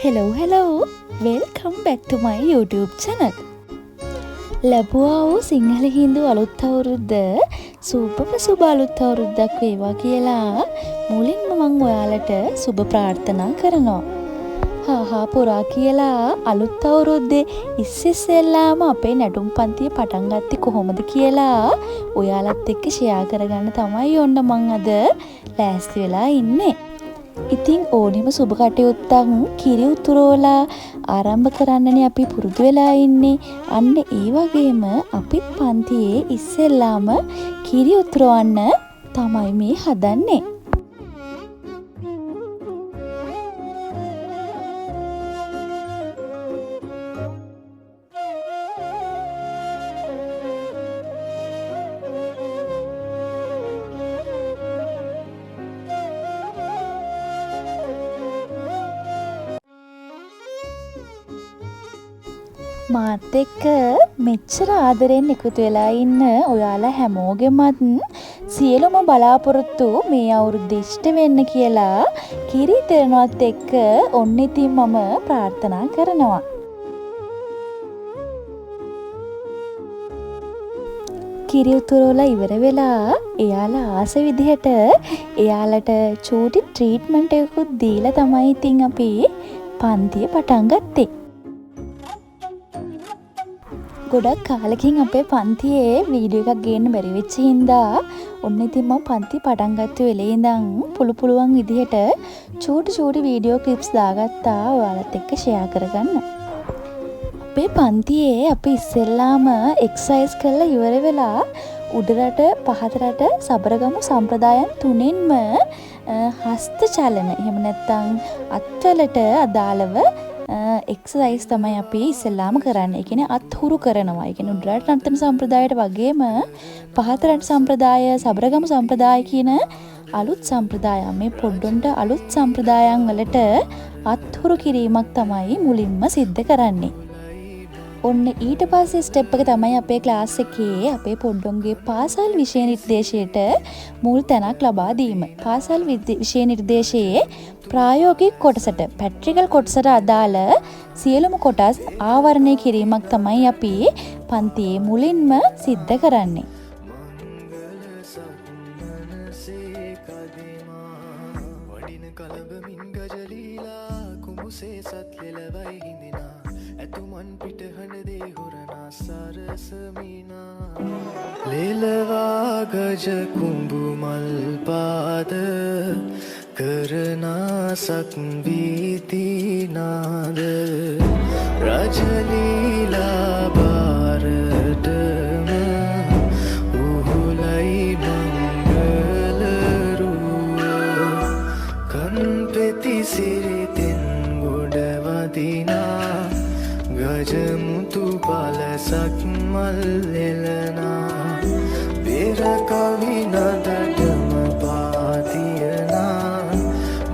Hello, welcome back to my YouTube channel. ලැබුවා වූ සිංහල හින්දු අලුත් අවුරුද්ද සුබම සුබ අලුත් අවුරුද්දක් වේවා කියලා මුලින්ම මම ඔයාලට සුබ ප්‍රාර්ථනා කරනවා. හා පුරා කියලා අලුත් අවුරුද්දේ ඉස්සෙල්ලාම අපේ නැටුම් පන්තිය පටන් ගත්තේ කොහොමද කියලා ඔයාලත් එක්ක ෂෙයා කරගන්න තමයි ඔන්න මම අද ලෑස්ති වෙලා ඉන්නේ. ඉතින් ඕනෙම සුබ කටයුත්තක් කිරි උතුරෝලා ආරම්භ කරන්නනේ අපි පුරුදු වෙලා ඉන්නේ. අන්න ඒ වගේම අපිත් පන්තියේ ඉස්සෙල්ලාම කිරි උතුරවන්න තමයි මේ හදන්නේ. මාත් එක්ක මෙච්චර ආදරෙන් එකතු වෙලා ඉන්න ඔයාලා හැමෝගෙමත් සියලුම බලාපොරොත්තු මේ අවුරුද්දේ ඉෂ්ට වෙන්න කියලා කිරි දෙනවත් එක්ක ඔන්න ඉතින් මම ප්‍රාර්ථනා කරනවා. කිරි උතුරෝලා ඉවර වෙලා එයාලා ආස විදිහට එයාලට චූටි ට්‍රීට්මන්ට් එකකුත් දීලා තමයි ඉතින් අපි පන්තිය පටන් ගත්තේ. ගොඩක් කාලෙකින් අපේ පන්තියේ වීඩියෝ එකක් ගේන්න බැරි වෙච්ච හින්දා ඔන්න ඉතින් මම පන්ති පටන් ගත්ත වෙලේ ඉඳන් පුළුවන් විදිහට චූටි වීඩියෝ ක්ලිප්ස් දාගත්තා ඔයාලත් එක්ක ෂෙයා කරගන්න. අපේ පන්තියේ අපි ඉස්සෙල්ලාම එක්සර්සයිස් කරලා ඉවර වෙලා උඩරට පහතරට සබරගමු සම්ප්‍රදායන් තුනෙන්ම හස්ත චලන එහෙම නැත්නම් අත්වලට අදාළව එක්සර්සයිස් තමයි අපි ඉස්සෙල්ලාම කරන්නේ. ඒ කියන්නේ අත්හුරු කරනවා. ඒ කියන්නේ උඩරට නර්තන සම්ප්‍රදායට වගේම පහතරට සම්ප්‍රදාය, සබරගමු සම්ප්‍රදාය කියන අලුත් සම්ප්‍රදායන් මේ පොඩ්ඩොන්ට අලුත් සම්ප්‍රදායන් වලට අත්හුරු කිරීමක් තමයි මුලින්ම සිද්ධ කරන්නේ. ඔන්න ඊට පස්සේ ස්ටෙප් එක තමයි අපේ ක්ලාස් එකේ අපේ පොඩ්ඩොන්ගේ පාසල් විෂය නිර්දේශයට මුල් තැනක් ලබා දීම. පාසල් විෂය නිර්දේශයේ ප්‍රායෝගික කොටසට පැට්‍රිකල් කොටසට අදාළ සියලුම කොටස් ආවරණය කිරීමක් තමයි අපි පන්තියේ මුලින්ම සිද්ධ කරන්නේ. ලෙලවා ගජ කුඹු මල් පාද කරනා සක්වීතිනාද රජලීලා බාරටම උහුලයි මංගලරුව කන්පෙති සිරිතෙන් ගොඩවදිනා ගජමුතු පලසක් මල් එලනා පෙර කවි නදටම පාතියනා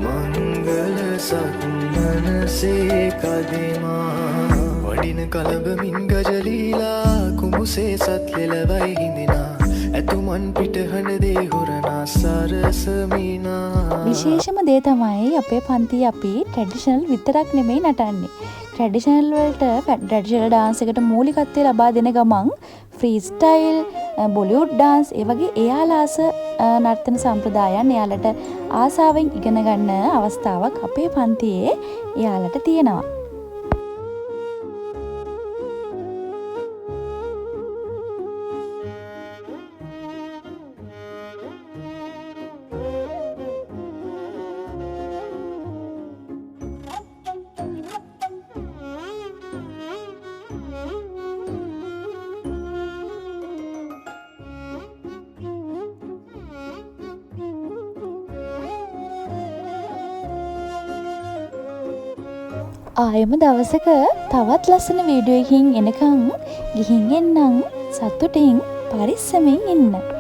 මංගල සක්මනසේ කදෙමා වඩින කලබමින් ගජලීලා කුඹුසේ සත් ලෙලවයි හිඳිනා ඇතුමන් පිටහඬ දේ හොරනා සරසමිනා. විශේෂම දේ තමයි අපේ පන්තියේ අපි ට්‍රැඩිෂනල් විතරක් නෙමෙයි නටන්නේ. ට්‍රැඩිෂනල් වලට ට්‍රැඩිෂනල් ඩාන්ස් එකට මූලිකත්වය ලබා දෙන ගමන් ෆ්‍රී ස්ටයිල්, බොලිවුඩ් ඩාන්ස්, ඒ වගේ එයාලාස නර්තන සම්ප්‍රදායන් එයාලට ආසාවෙන් ඉගෙන ගන්න අවස්ථාවක් අපේ පන්තියේ එයාලට තියෙනවා. ආයෙම දවසක තවත් ලස්සන වීඩියෝ එකකින් එනකන් ගිහින් එන්නම්. සතුටින් පරිස්සමෙන් ඉන්න.